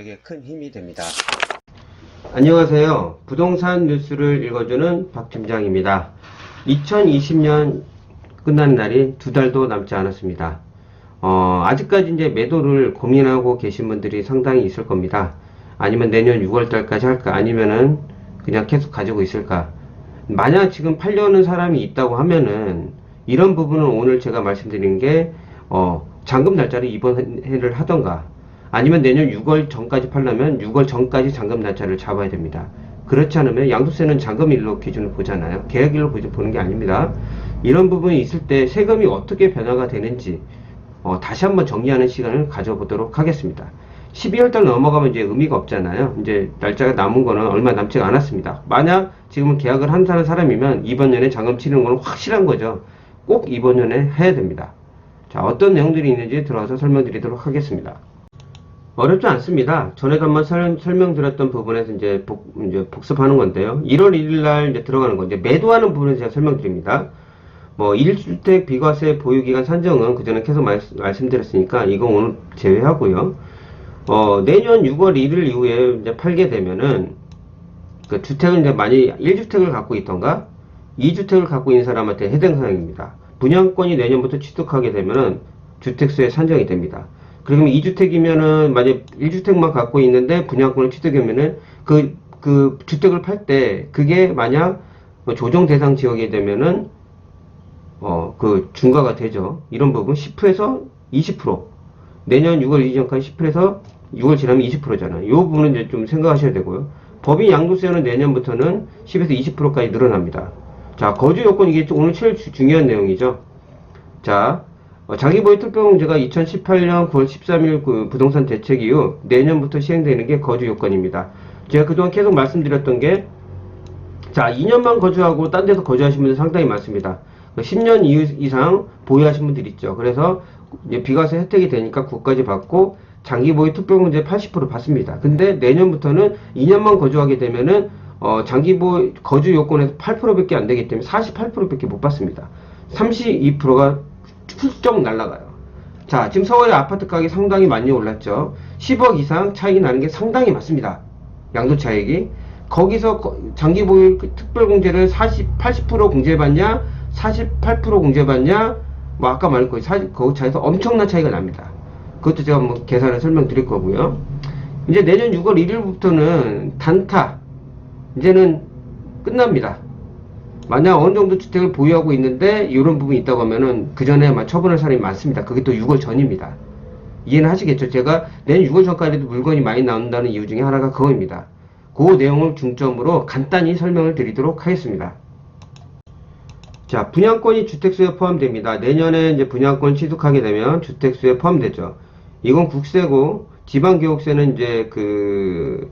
저에게 큰 힘이 됩니다. 안녕하세요. 부동산 뉴스를 읽어주는 박 팀장입니다. 2020년 끝나는 날이 2달도 남지 않았습니다. 아직까지 이제 매도를 고민하고 계신 분들이 상당히 있을 겁니다. 아니면 내년 6월달까지 할까? 아니면은 그냥 계속 가지고 있을까? 만약 지금 팔려는 사람이 있다고 하면은 이런 부분은 오늘 제가 말씀드린 게 잔금 날짜를 이번 해를 하던가 아니면 내년 6월 전까지 팔려면 6월 전까지 잔금 날짜를 잡아야 됩니다. 그렇지 않으면 양도세는 잔금일로 기준을 보잖아요. 계약일로 보는 게 아닙니다. 이런 부분이 있을 때 세금이 어떻게 변화가 되는지 다시 한번 정리하는 시간을 가져보도록 하겠습니다. 12월달 넘어가면 이제 의미가 없잖아요. 이제 날짜가 남은 거는 얼마 남지 않았습니다. 만약 지금 계약을 한다는 사람이면 이번 년에 잔금 치르는 건 확실한 거죠. 꼭 이번 년에 해야 됩니다. 자, 어떤 내용들이 있는지 들어가서 설명드리도록 하겠습니다. 어렵지 않습니다. 전에도 한번 설명드렸던 부분에서 이제 복습하는 건데요. 1월 1일 날 이제 들어가는 거, 이제 매도하는 부분에서 제가 설명드립니다. 1주택 비과세 보유기간 산정은 그전에 계속 말씀드렸으니까 이거 오늘 제외하고요. 내년 6월 1일 이후에 이제 팔게 되면은 그 주택은 이제 만약 1주택을 갖고 있던가 2주택을 갖고 있는 사람한테 해당 사항입니다. 분양권이 내년부터 취득하게 되면은 주택수에 산정이 됩니다. 그러면 2주택이면은 만약 1주택만 갖고 있는데 분양권을 취득하면은 그 주택을 팔 때 그게 만약 조정 대상 지역이 되면은 그 중과가 되죠. 이런 부분 10%에서 20%. 내년 6월 이전까지 10%에서 6월 지나면 20%잖아요. 이 부분은 이제 좀 생각하셔야 되고요. 법인 양도세는 내년부터는 10에서 20%까지 늘어납니다. 자, 거주 요건 이게 오늘 제일 중요한 내용이죠. 자, 장기보유 특별공제가 2018년 9월 13일 그 부동산 대책 이후 내년부터 시행되는 게 거주 요건입니다. 제가 그동안 계속 말씀드렸던 게, 자, 2년만 거주하고 딴 데서 거주하신 분들 상당히 많습니다. 10년 이상 보유하신 분들 있죠. 그래서 이제 비과세 혜택이 되니까 그것까지 받고 장기보유 특별공제 80% 받습니다. 근데 내년부터는 2년만 거주하게 되면은 장기보유 거주 요건에서 8%밖에 안 되기 때문에 48%밖에 못 받습니다. 32%가 훌쩍 날아가요. 자, 지금 서울의 아파트 가격이 상당히 많이 올랐죠. 10억 이상 차익이 나는 게 상당히 많습니다. 양도 차익이. 거기서 장기보유 특별공제를 80% 공제받냐 48% 공제받냐 아까 말했고 그 차이에서 엄청난 차이가 납니다. 그것도 제가 한번 계산을 설명드릴 거고요. 이제 내년 6월 1일부터는 단타 이제는 끝납니다. 만약 어느 정도 주택을 보유하고 있는데 이런 부분이 있다고 하면은 그 전에 처분할 사람이 많습니다. 그게 또 6월 전입니다. 이해는 하시겠죠? 제가 내년 6월 전까지도 물건이 많이 나온다는 이유 중에 하나가 그거입니다. 그 내용을 중점으로 간단히 설명을 드리도록 하겠습니다. 자, 분양권이 주택수에 포함됩니다. 내년에 이제 분양권 취득하게 되면 주택수에 포함되죠. 이건 국세고 지방교육세는 이제 그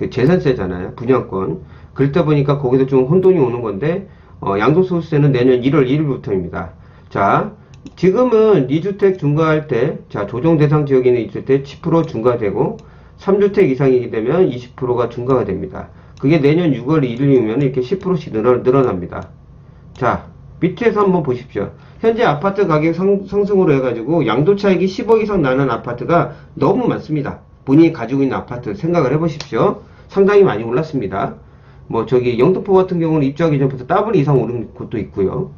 재산세잖아요. 분양권. 그렇다 보니까 거기서 좀 혼돈이 오는 건데 양도소득세는 내년 1월 1일부터입니다. 자, 지금은 2주택 중과할 때, 자, 조정 대상 지역에는 있을 때 10% 중과되고 3주택 이상이게 되면 20%가 중과가 됩니다. 그게 내년 6월 1일이면 이렇게 10%씩 늘어납니다. 자, 밑에서 한번 보십시오. 현재 아파트 가격 상승으로 해가지고 양도차익이 10억 이상 나는 아파트가 너무 많습니다. 본인이 가지고 있는 아파트 생각을 해보십시오. 상당히 많이 올랐습니다. 영등포 같은 경우는 입주하기 전부터 더블 이상 오른 곳도 있고요.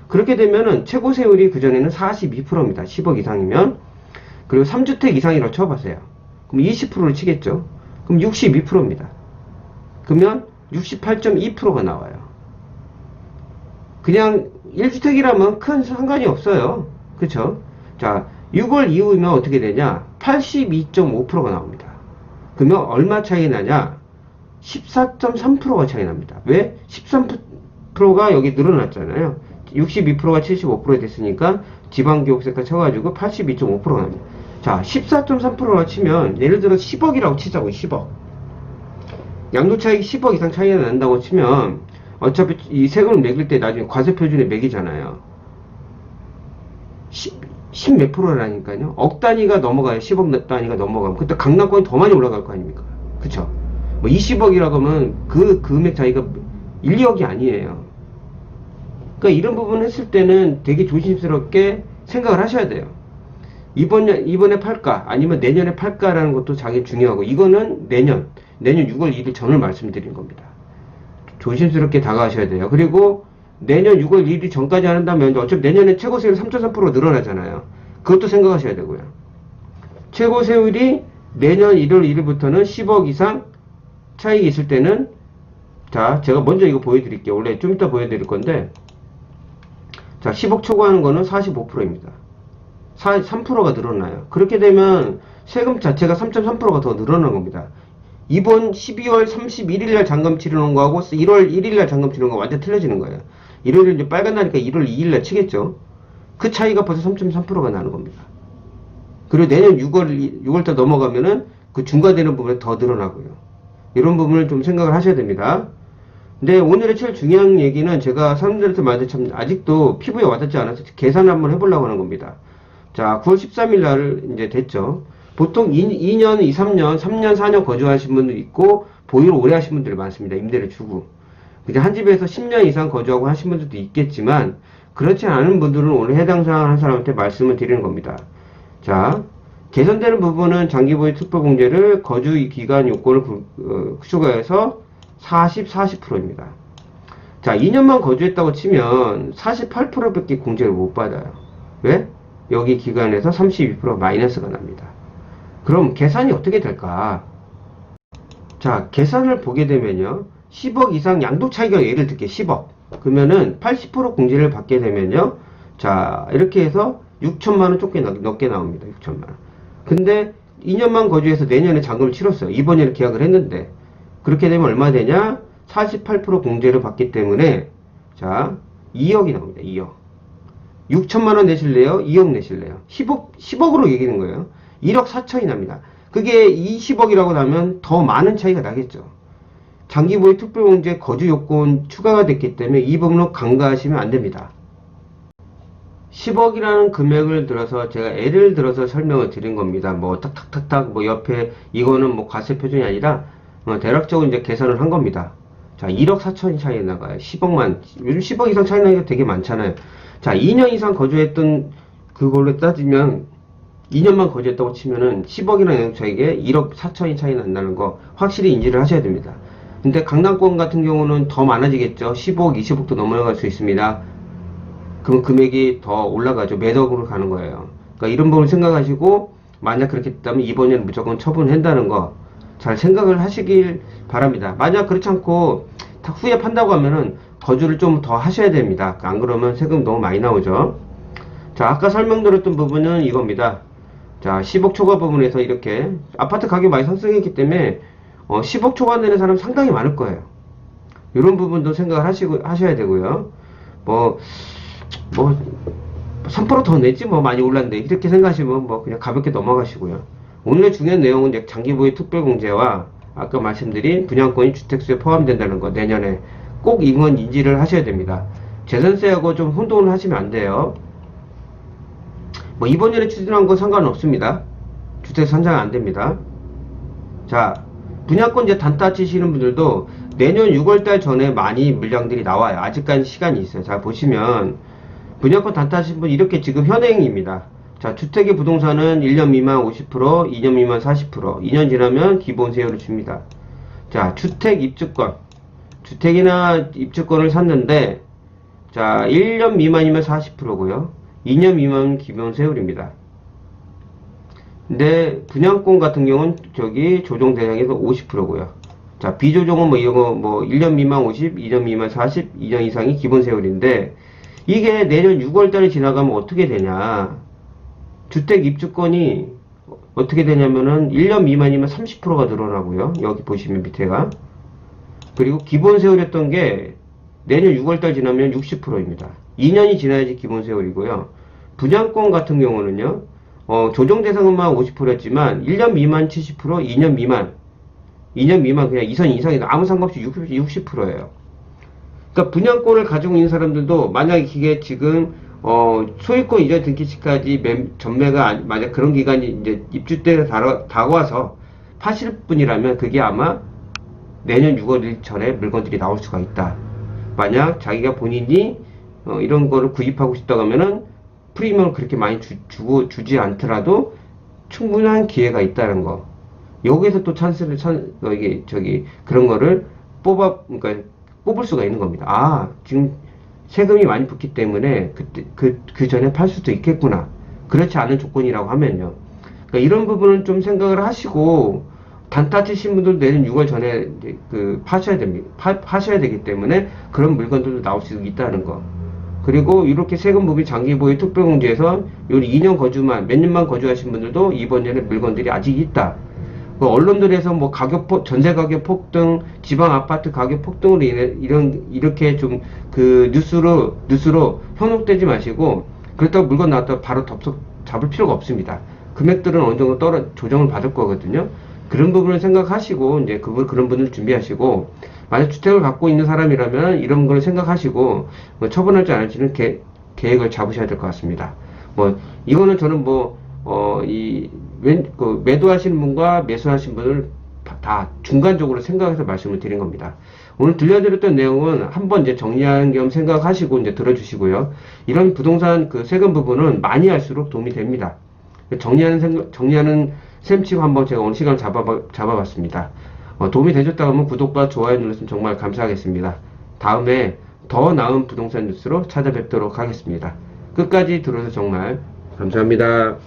그렇게 되면은 최고 세율이 그전에는 42%입니다. 10억 이상이면. 그리고 3주택 이상이라고 쳐보세요. 그럼 20%를 치겠죠. 그럼 62%입니다. 그러면 68.2%가 나와요. 그냥 1주택이라면 큰 상관이 없어요. 그쵸? 자, 6월 이후면 어떻게 되냐? 82.5%가 나옵니다. 그러면 얼마 차이 나냐? 14.3%가 차이 납니다. 왜? 13%가 여기 늘어났잖아요. 62%가 75% 됐으니까 지방교육세가 쳐가지고 82.5%가 납니다. 자, 14.3%가 치면 예를 들어 10억이라고 치자고. 10억. 양도차익이 10억 이상 차이가 난다고 치면 어차피 이 세금을 매길 때 나중에 과세표준에 매기잖아요. 10 몇 프로라니까요. 억 단위가 넘어가요. 10억 단위가 넘어가면. 그때 강남권이 더 많이 올라갈 거 아닙니까? 그쵸? 20억이라고 하면 그 금액 차이가 1, 2억이 아니에요. 그러니까 이런 부분 했을 때는 되게 조심스럽게 생각을 하셔야 돼요. 이번에 팔까? 아니면 내년에 팔까라는 것도 자기 중요하고, 이거는 내년 6월 1일 전을 말씀드린 겁니다. 조심스럽게 다가가셔야 돼요. 그리고 내년 6월 1일 전까지 한다면 어차피 내년에 최고 세율 3.3% 늘어나잖아요. 그것도 생각하셔야 되고요. 최고 세율이 내년 1월 1일부터는 10억 이상 차익이 있을 때는, 자, 제가 먼저 이거 보여드릴게요. 원래 좀 이따 보여드릴 건데, 자, 10억 초과하는 거는 45%입니다. 3%가 늘어나요. 그렇게 되면 세금 자체가 3.3%가 더 늘어난 겁니다. 이번 12월 31일 날 잔금 치르는 거하고 1월 1일 날 잔금 치르는 거 완전 틀려지는 거예요. 1월이 이제 빨간 날이니까 1월 2일 날 치겠죠. 그 차이가 벌써 3.3%가 나는 겁니다. 그리고 내년 6월달 넘어가면은 그 중과되는 부분이 더 늘어나고요. 이런 부분을 좀 생각을 하셔야 됩니다. 근데 오늘의 제일 중요한 얘기는 제가 사람들한테 말해도 참 아직도 피부에 와닿지 않아서 계산을 한번 해보려고 하는 겁니다. 자, 9월 13일 날 이제 됐죠. 보통 2년, 2, 3년, 3년, 4년 거주하신 분들 있고, 보유를 오래 하신 분들이 많습니다. 임대를 주고. 그냥 한 집에서 10년 이상 거주하고 하신 분들도 있겠지만, 그렇지 않은 분들은 오늘 해당 사항 한 사람한테 말씀을 드리는 겁니다. 자, 개선되는 부분은 장기보유 특별공제를 거주 기간 요건을 추가해서 40%입니다. 자, 2년만 거주했다고 치면 48%밖에 공제를 못 받아요. 왜? 여기 기간에서 32% 마이너스가 납니다. 그럼 계산이 어떻게 될까? 자, 계산을 보게 되면요. 10억 이상 양도 차익을 예를 들게 10억. 그러면은 80% 공제를 받게 되면요. 자, 이렇게 해서 6천만원 조금 넘게 나옵니다. 6천만원. 근데 2년만 거주해서 내년에 잔금을 치렀어요. 이번에 계약을 했는데. 그렇게 되면 얼마 되냐? 48% 공제를 받기 때문에, 자, 2억이 나옵니다. 2억. 6천만원 내실래요? 2억 내실래요? 10억으로 얘기하는 거예요. 1억 4천이 납니다. 그게 20억이라고 나면 더 많은 차이가 나겠죠. 장기보유 특별공제 거주 요건 추가가 됐기 때문에 이 부분을 간과하시면 안 됩니다. 10억이라는 금액을 들어서 제가 예를 들어서 설명을 드린 겁니다. 뭐 탁탁탁탁 뭐 옆에 이거는 뭐 과세 표준이 아니라 대략적으로 이제 계산을 한 겁니다. 자, 1억 4천이 차이 나가요. 10억만. 요즘 10억 이상 차이 나는 게 되게 많잖아요. 자, 2년 이상 거주했던 그걸로 따지면 2년만 거주했다고 치면은 10억이라는 차익에 1억 4천이 차이 난다는 거 확실히 인지를 하셔야 됩니다. 근데 강남권 같은 경우는 더 많아지겠죠. 15억, 20억도 넘어갈 수 있습니다. 그럼 금액이 더 올라가죠. 매덕으로 가는 거예요. 그러니까 이런 부분을 생각하시고 만약 그렇게 됐다면 이번에는 무조건 처분한다는 거 잘 생각을 하시길 바랍니다. 만약 그렇지 않고 다 후에 판다고 하면은 거주를 좀 더 하셔야 됩니다. 안 그러면 세금 너무 많이 나오죠. 자, 아까 설명드렸던 부분은 이겁니다. 자, 10억 초과 부분에서 이렇게 아파트 가격 많이 상승했기 때문에 10억 초과 내는 사람 상당히 많을 거예요. 이런 부분도 생각을 하셔야 되고요. 뭐 3%더 냈지 뭐 많이 올랐는데 이렇게 생각하시면 뭐 그냥 가볍게 넘어가시고요. 오늘의 중요한 내용은 이제 장기보유 특별공제와 아까 말씀드린 분양권이 주택수에 포함된다는 거 내년에 꼭 이건 인지를 하셔야 됩니다. 재산세하고 좀 혼동을 하시면 안 돼요. 뭐 이번에 추진한 건 상관없습니다. 주택 산정 안 됩니다. 자, 분양권 이제 단타 치시는 분들도 내년 6월달 전에 많이 물량들이 나와요. 아직까지 시간이 있어요. 자, 보시면 분양권 단타 하신 분 이렇게 지금 현행입니다. 자, 주택의 부동산은 1년 미만 50%, 2년 미만 40%, 2년 지나면 기본세율을 줍니다. 자, 주택 입주권. 주택이나 입주권을 샀는데, 자, 1년 미만이면 40%고요. 2년 미만은 기본세율입니다. 근데, 분양권 같은 경우는 저기 조정 대상에서 50%고요. 자, 비조정은 뭐 이거 뭐 1년 미만 50, 2년 미만 40, 2년 이상이 기본세율인데, 이게 내년 6월달에 지나가면 어떻게 되냐. 주택 입주권이 어떻게 되냐면은 1년 미만이면 30%가 늘어나고요. 여기 보시면 밑에가. 그리고 기본세율이었던 게 내년 6월달 지나면 60%입니다. 2년이 지나야지 기본세율이고요. 분양권 같은 경우는요. 조정 대상은만 50%였지만 1년 미만 70%, 2년 미만 그냥 2선 이상이다. 아무 상관없이 60%예요. 그러니까 분양권을 가지고 있는 사람들도 만약에 이게 지금 소유권 이전 등기 시까지 전매가 만약 그런 기간이 이제 입주 때 다가와서 파실 분이라면 그게 아마 내년 6월 1일 전에 물건들이 나올 수가 있다. 만약 자기가 본인이 이런 거를 구입하고 싶다고 하면은 프리미엄을 그렇게 많이 주지 않더라도 충분한 기회가 있다는 거. 여기서 또 그런 거를 그러니까 뽑을 수가 있는 겁니다. 아, 지금 세금이 많이 붙기 때문에 그 전에 팔 수도 있겠구나. 그렇지 않은 조건이라고 하면요. 그러니까 이런 부분은 좀 생각을 하시고, 단타 치신 분들 내년 6월 전에 파셔야 됩니다. 파셔야 되기 때문에 그런 물건들도 나올 수 있다는 거. 그리고 이렇게 세금 부비 장기 보유 특별공제에서 요 2년 몇 년만 거주하신 분들도 이번 년에 물건들이 아직 있다. 그 언론들에서 뭐 전세 가격 폭등, 지방 아파트 가격 폭등으로 인해 이렇게 좀 뉴스로 현혹되지 마시고, 그렇다고 물건 나왔다고 바로 덥석 잡을 필요가 없습니다. 금액들은 어느 정도 조정을 받을 거거든요. 그런 부분을 생각하시고, 이제 그런 분을 준비하시고, 만약 주택을 갖고 있는 사람이라면 이런 걸 생각하시고, 뭐 처분할지 안 할지는 계획을 잡으셔야 될 것 같습니다. 이거는 저는 매도하시는 분과 매수하시는 분을 다 중간적으로 생각해서 말씀을 드린 겁니다. 오늘 들려드렸던 내용은 한번 이제 정리하는 겸 생각하시고 이제 들어주시고요. 이런 부동산 세금 부분은 많이 할수록 도움이 됩니다. 정리하는 셈치고 한번 제가 오늘 시간 잡아봤습니다. 도움이 되셨다고 하면 구독과 좋아요 눌러주시면 정말 감사하겠습니다. 다음에 더 나은 부동산 뉴스로 찾아뵙도록 하겠습니다. 끝까지 들어서 정말 감사합니다.